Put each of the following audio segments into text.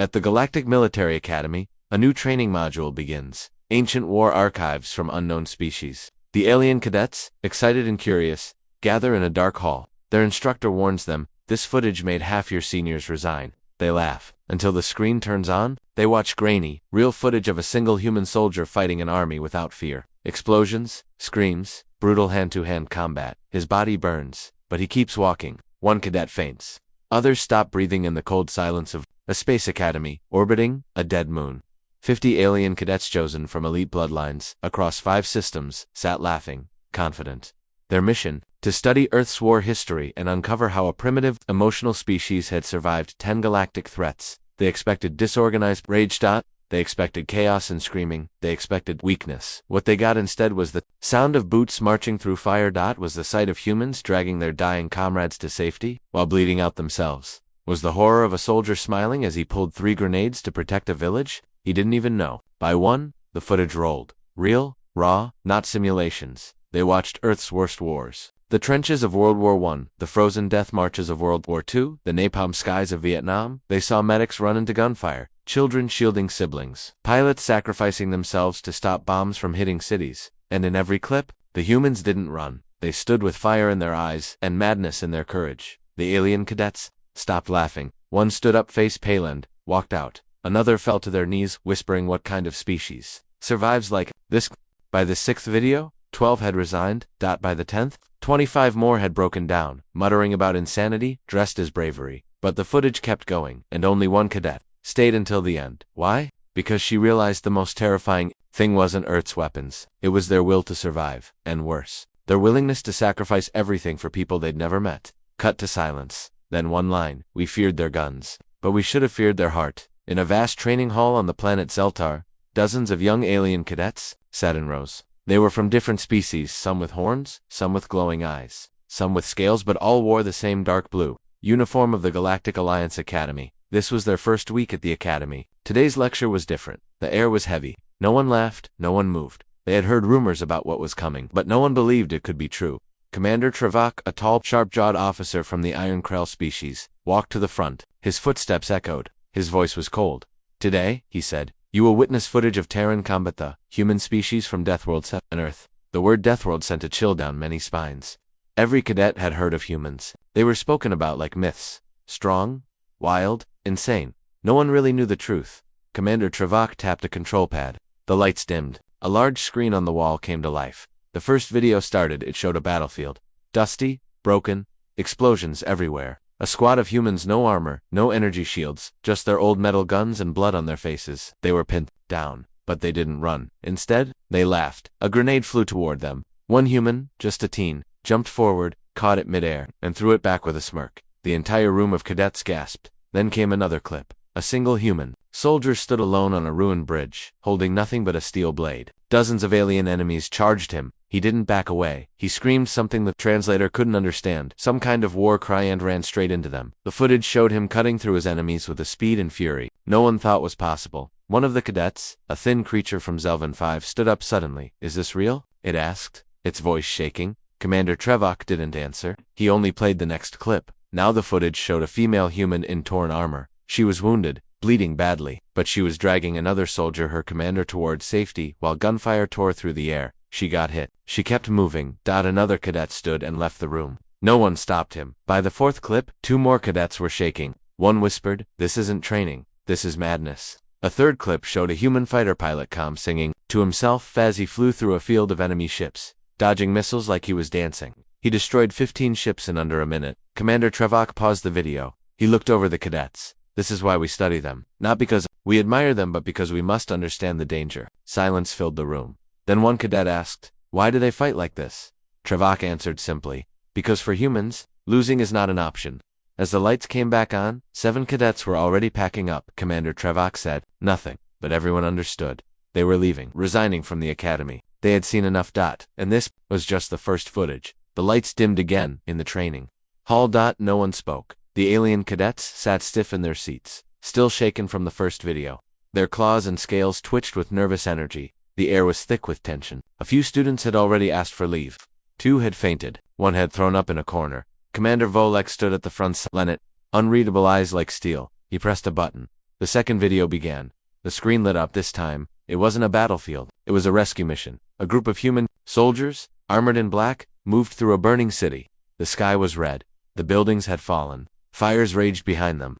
At the Galactic Military Academy, a new training module begins. Ancient war archives from unknown species. The alien cadets, excited and curious, gather in a dark hall. Their instructor warns them, "This footage made half your seniors resign." They laugh. Until the screen turns on, they watch grainy, real footage of a single human soldier fighting an army without fear. Explosions, screams, brutal hand-to-hand combat. His body burns, but he keeps walking. One cadet faints. Others stop breathing in the cold silence of a space academy, orbiting a dead moon. 50 alien cadets chosen from elite bloodlines, across 5 systems, sat laughing, confident. Their mission? To study Earth's war history and uncover how a primitive, emotional species had survived 10 galactic threats. They expected disorganized rage. They expected chaos and screaming. They expected weakness. What they got instead was the sound of boots marching through fire. Was the sight of humans dragging their dying comrades to safety, while bleeding out themselves. Was the horror of a soldier smiling as he pulled 3 grenades to protect a village he didn't even know. By one, the footage rolled. Real, raw, not simulations. They watched Earth's worst wars. The trenches of World War I, the frozen death marches of World War II, the napalm skies of Vietnam. They saw medics run into gunfire, children shielding siblings, pilots sacrificing themselves to stop bombs from hitting cities. And in every clip, the humans didn't run. They stood with fire in their eyes and madness in their courage. The alien cadets stopped laughing. One stood up face pale and walked out. Another fell to their knees, whispering what kind of species survives like this. By the 6th video, 12 had resigned. By the 10th, 25 more had broken down, muttering about insanity, dressed as bravery. But the footage kept going, and only one cadet stayed until the end. Why? Because she realized the most terrifying thing wasn't Earth's weapons. It was their will to survive, and worse, their willingness to sacrifice everything for people they'd never met. Cut to silence. Then one line: "We feared their guns, but we should have feared their heart." In a vast training hall on the planet Zeltar, dozens of young alien cadets sat in rows. They were from different species, some with horns, some with glowing eyes, some with scales, but all wore the same dark blue uniform of the Galactic Alliance Academy. This was their first week at the academy. Today's lecture was different. The air was heavy. No one laughed, no one moved. They had heard rumors about what was coming, but no one believed it could be true. Commander Trevak, a tall, sharp-jawed officer from the Iron Krell species, walked to the front. His footsteps echoed. His voice was cold. "Today," he said, "you will witness footage of Terran combat, the human species from Deathworld 7 on Earth." The word Deathworld sent a chill down many spines. Every cadet had heard of humans. They were spoken about like myths. Strong, wild, insane. No one really knew the truth. Commander Trevak tapped a control pad. The lights dimmed. A large screen on the wall came to life. The first video started. It showed a battlefield. Dusty, broken, explosions everywhere. A squad of humans, no armor, no energy shields, just their old metal guns and blood on their faces. They were pinned down, but they didn't run. Instead, they laughed. A grenade flew toward them. One human, just a teen, jumped forward, caught it midair, and threw it back with a smirk. The entire room of cadets gasped. Then came another clip. A single human soldier stood alone on a ruined bridge, holding nothing but a steel blade. Dozens of alien enemies charged him. He didn't back away. He screamed something the translator couldn't understand, some kind of war cry, and ran straight into them. The footage showed him cutting through his enemies with a speed and fury no one thought was possible. One of the cadets, a thin creature from Zelvan 5, stood up suddenly. "Is this real?" it asked, its voice shaking. Commander Trevak didn't answer. He only played the next clip. Now the footage showed a female human in torn armor. She was wounded, bleeding badly, but she was dragging another soldier, her commander, toward safety while gunfire tore through the air. She got hit. She kept moving. Another cadet stood and left the room. No one stopped him. By the 4th clip, 2 more cadets were shaking. One whispered, "This isn't training. This is madness." A 3rd clip showed a human fighter pilot singing to himself as he flew through a field of enemy ships, dodging missiles like he was dancing. He destroyed 15 ships in under a minute. Commander Trevak paused the video. He looked over the cadets. "This is why we study them. Not because we admire them, but because we must understand the danger." Silence filled the room. Then one cadet asked, "Why do they fight like this?" Trevak answered simply, "Because for humans, losing is not an option." As the lights came back on, 7 cadets were already packing up. Commander Trevak said nothing, but everyone understood. They were leaving, resigning from the academy. They had seen enough. And this was just the first footage. The lights dimmed again in the training hall. No one spoke. The alien cadets sat stiff in their seats, still shaken from the first video. Their claws and scales twitched with nervous energy. The air was thick with tension. A few students had already asked for leave. 2 had fainted. 1 had thrown up in a corner. Commander Volek stood at the front, silent, unreadable eyes like steel. He pressed a button. The second video began. The screen lit up this time. It wasn't a battlefield. It was a rescue mission. A group of human soldiers, armored in black, moved through a burning city. The sky was red. The buildings had fallen. Fires raged behind them.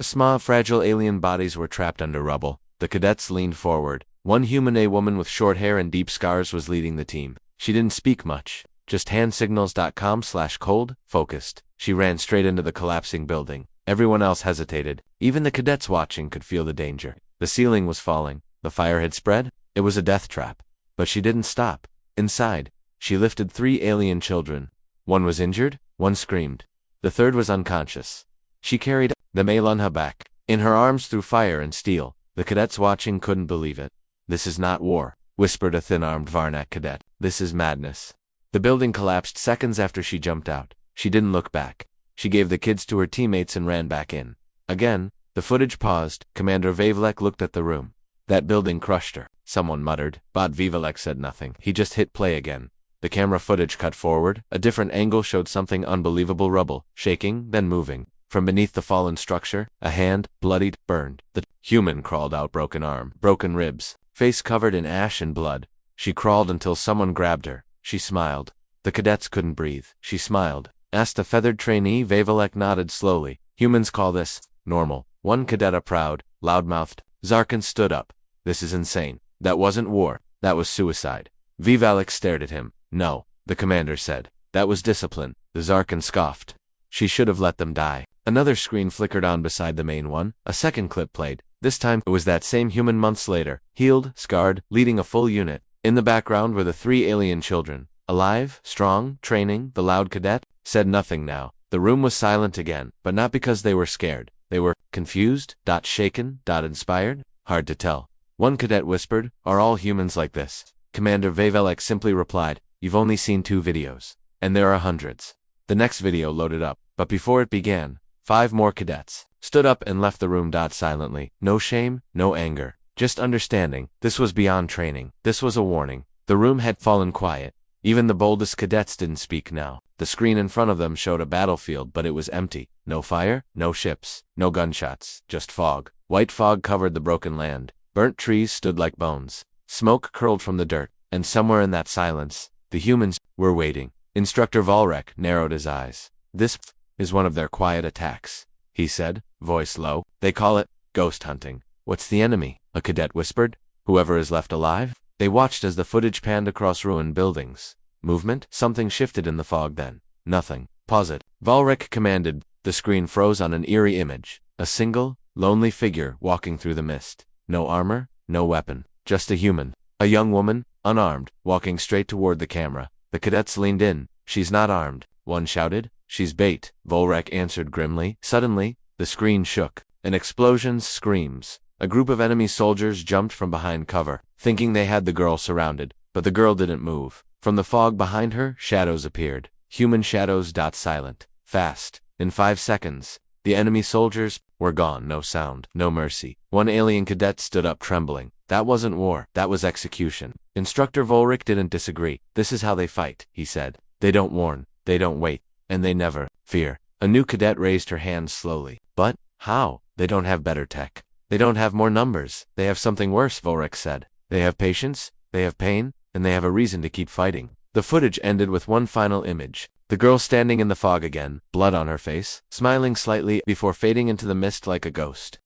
Small, fragile alien bodies were trapped under rubble. The cadets leaned forward. One human, a woman with short hair and deep scars, was leading the team. She didn't speak much. Just handsignals.com/cold, focused. She ran straight into the collapsing building. Everyone else hesitated. Even the cadets watching could feel the danger. The ceiling was falling. The fire had spread. It was a death trap. But she didn't stop. Inside, she lifted 3 alien children. One was injured. One screamed. The third was unconscious. She carried them on her back, in her arms through fire and steel. The cadets watching couldn't believe it. "This is not war," whispered a thin-armed Varnak cadet. "This is madness." The building collapsed seconds after she jumped out. She didn't look back. She gave the kids to her teammates and ran back in. Again, the footage paused. Commander Vavilek looked at the room. "That building crushed her," someone muttered, but Vavilek said nothing. He just hit play again. The camera footage cut forward. A different angle showed something unbelievable: rubble, shaking, then moving. From beneath the fallen structure, a hand, bloodied, burned. The human crawled out, broken arm, broken ribs, face covered in ash and blood. She crawled until someone grabbed her. She smiled. The cadets couldn't breathe. She smiled. Asked a feathered trainee. Vavilek nodded slowly. "Humans call this normal." One cadet, a proud, loudmouthed Zarkan, stood up. "This is insane. That wasn't war. That was suicide." Vavilek stared at him. "No," the commander said. "That was discipline." The Zarkan scoffed. "She should have let them die." Another screen flickered on beside the main one. A second clip played. This time it was that same human months later, healed, scarred, leading a full unit. In the background were the 3 alien children. Alive, strong, training. The loud cadet said nothing now. The room was silent again, but not because they were scared. They were confused, shaken, inspired. Hard to tell. One cadet whispered, "Are all humans like this?" Commander Vavilek simply replied, "You've only seen 2 videos. And there are hundreds." The next video loaded up, but before it began, 5 more cadets stood up and left the room. Silently. No shame, no anger. Just understanding. This was beyond training. This was a warning. The room had fallen quiet. Even the boldest cadets didn't speak now. The screen in front of them showed a battlefield, but it was empty. No fire, no ships, no gunshots, just fog. White fog covered the broken land. Burnt trees stood like bones. Smoke curled from the dirt, and somewhere in that silence, the humans were waiting. Instructor Volrek narrowed his eyes. "This is one of their quiet attacks," he said, voice low. "They call it ghost hunting." "What's the enemy?" a cadet whispered. "Whoever is left alive." They watched as the footage panned across ruined buildings. Movement? Something shifted in the fog then. "Nothing. Pause it," Volrek commanded. The screen froze on an eerie image. A single, lonely figure walking through the mist. No armor, no weapon. Just a human. A young woman, unarmed, walking straight toward the camera. The cadets leaned in. "She's not armed," one shouted. "She's bait," Volrek answered grimly. Suddenly, the screen shook. An explosion, screams. A group of enemy soldiers jumped from behind cover, thinking they had the girl surrounded. But the girl didn't move. From the fog behind her, shadows appeared. Human shadows. Silent. Fast. In 5 seconds, the enemy soldiers were gone. No sound. No mercy. One alien cadet stood up, trembling. "That wasn't war. That was execution." Instructor Volrek didn't disagree. "This is how they fight," he said. "They don't warn. They don't wait. And they never fear." A new cadet raised her hand slowly. "But how? They don't have better tech. They don't have more numbers. They have something worse," Volrek said. "They have patience, they have pain, and they have a reason to keep fighting." The footage ended with one final image. The girl standing in the fog again, blood on her face, smiling slightly before fading into the mist like a ghost.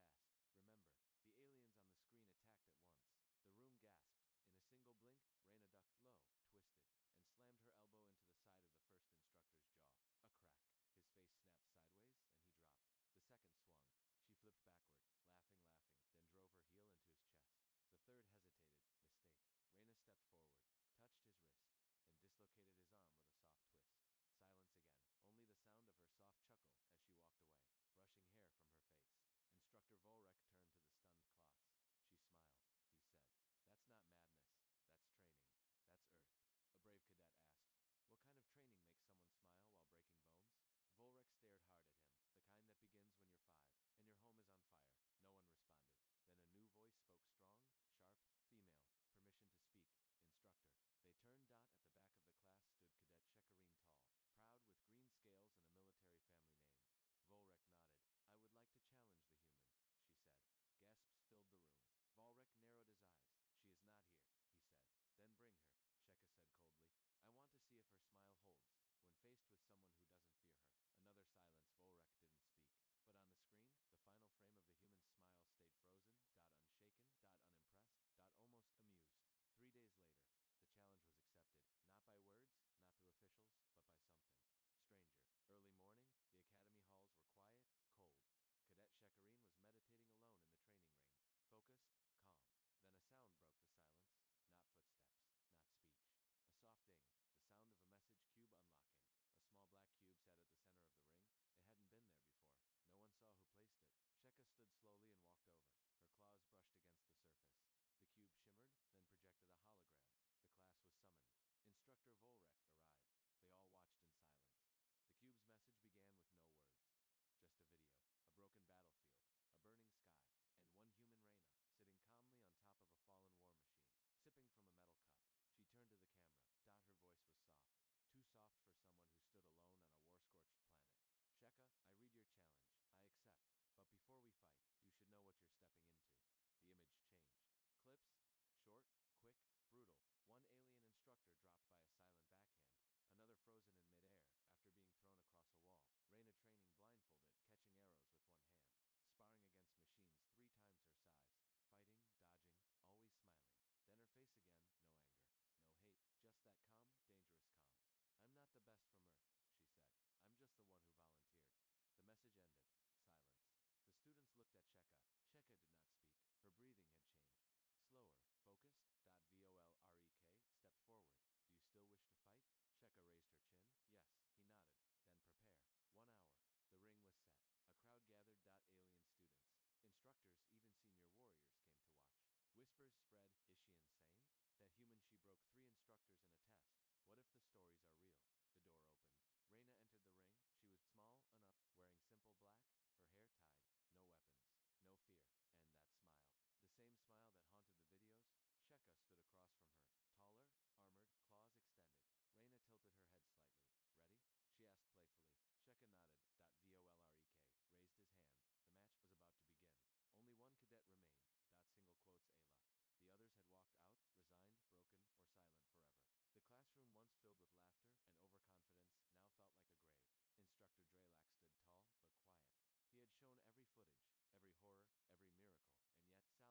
fast. Remember, the aliens on the screen attacked at once. The room gasped. In a single blink, Reyna ducked low, twisted, and slammed her elbow into the side of the first instructor's jaw. A crack. His face snapped sideways, and he dropped. The second swung. She flipped backward, laughing, then drove her heel into his chest. The third hesitated. Mistake. Reyna stepped forward, touched his wrist, and dislocated his arm with a soft twist. Silence again, only the sound of her soft chuckle as she walked away, brushing hair from her face. Instructor Volrek turned to the stunned class. She smiled. He said, "That's not madness, that's training. That's Earth." A brave cadet asked, "What kind of training makes someone smile while breaking bones?" Volrek stared hard at him. "The kind that begins when you're 5, and your home is on fire." No one responded. Then a new voice spoke, strong, sharp, female. "Permission to speak, instructor." They turned. At the back of the class stood Cadet Shekarin, tall, proud, with green scales and a military family name. Volrek nodded. "I would like to challenge the human," she said. Gasps filled the room. Volrek narrowed his eyes. "She is not here," he said. "Then bring her," Sheka said coldly. "I want to see if her smile holds when faced with someone who doesn't fear her." Another silence. Volrek didn't speak. But on the screen, the final frame of the human's smile stayed frozen, unshaken, unimpressed, almost amused. 3 days later, the challenge was accepted, not by words, not through officials, but by something stranger. Early morning, the academy halls were quiet, cold. Cadet Shekarin was meditating alone in the training ring, focused, calm. Then a sound broke the silence, not footsteps, not speech. A soft ding, the sound of a message cube unlocking. A small black cube sat at the center of the ring. It hadn't been there before. No one saw who placed it. Sheka stood slowly and walked over. Her claws brushed against the surface. The cube shimmered, then projected a hologram. The class was summoned. Instructor Volrek arrived. They all watched in silence. The cube's message began with no words. Just a video, a broken battlefield, a burning sky, and one human, Reyna, sitting calmly on top of a fallen war machine, sipping from a metal cup. She turned to the camera. Her voice was soft. Too soft for someone who stood alone on a war-scorched planet. "Sheka, I read your challenge. I accept. But before we fight, you should know what you're stepping into." The image changed. Clips. Short, quick, brutal. One alien instructor dropped by a silent backhand. Another frozen in midair after being thrown across a wall. Reyna training blindfolded, catching arrows with one hand. Sparring against machines 3 times her size. Fighting, dodging, always smiling. Then her face again, no anger, no hate, just that calm, dangerous calm. "I'm not the best from Earth," she said. "I'm just the one who volunteered." The message ended. Silence. The students looked at Sheka. Sheka did not speak. Her breathing had changed. Slower, focused. Volrek stepped forward. "Do you still wish to fight?" Sheka raised her chin. "Yes." He nodded. "Then prepare." 1 hour. The ring was set. A crowd gathered. Alien students, instructors, even senior warriors came to watch. Whispers spread. Is she insane? That human she broke 3 instructors in a test. What if the stories are real? The door opened. Reyna entered the ring. She was small, wearing simple black, her hair tied, no weapons, no fear, and that smile. The same smile that haunted the videos. Sheka stood across from her, taller, armored, claws extended. Reyna tilted her head slightly. "Ready?" she asked playfully. Sheka nodded. Volrek raised his hand. The match was about to begin. Only one cadet remained. Single quotes Ayla. The others had walked out, resigned, broken, or silent forever. The classroom, once filled with laughter and overconfidence, now felt like a grave. Instructor Drelak stood tall, but quiet. He had shown every footage, every horror, every miracle, and yet Sala stayed. She sat alone in the front row, eyes focused, claws shaking slightly, but not from fear anymore, from curiosity. "Why do you stay?" Drelax finally asked. Sala looked at him. Her voice was steady now. "Because I want to understand, not fear." He nodded. "There is one final recording," he said. "Not of war, not of weapons, but of Earth itself." He pressed play. The screen filled with soft music. No gunshots, no fire. Just Earth. Blue oceans. Golden deserts. Mountains wrapped in clouds. Cities glowing like stars at night. And people, millions of them. Laughing, crying, hugging, dancing, building rockets, healing the sick. Digging graves, celebrating births. No soldiers, no blood, just life. Sala leaned forward, her eyes wide. "They're not monsters," she whispered. "No," Drelax replied. "They are something more dangerous." He walked over and stood beside her. The screen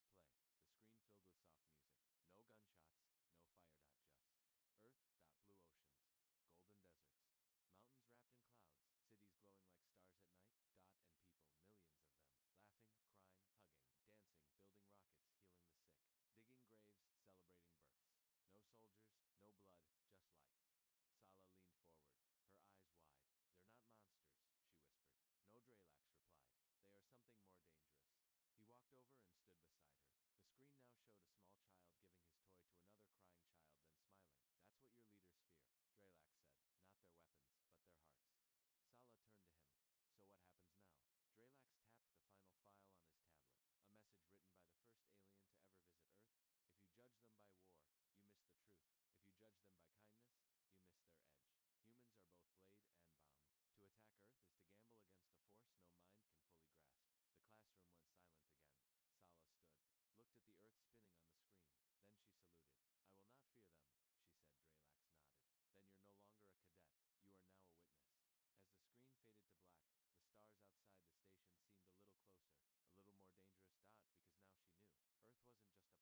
now showed a small child giving his toy to another crying child, then smiling. "That's what your leaders fear," Drelax said. "Not their weapons, but their hearts." Sala turned to him. "So what happens now?" Drelax tapped the final file on his tablet. A message written by the first alien to ever visit Earth. "If you judge them by war, you miss the truth. If you judge them by kindness, you miss their edge. Humans are both blade and bomb." attack Earth is to gamble against a force no mind can fully grasp. The classroom went silent again. Sala stood, looked at the Earth spinning on the screen. Then she saluted. I will not fear them, she said. Dralax nodded. Then you're no longer a cadet. You are now a witness. As the screen faded to black, the stars outside the station seemed a little closer, a little more dangerous. Because now she knew. Earth wasn't just a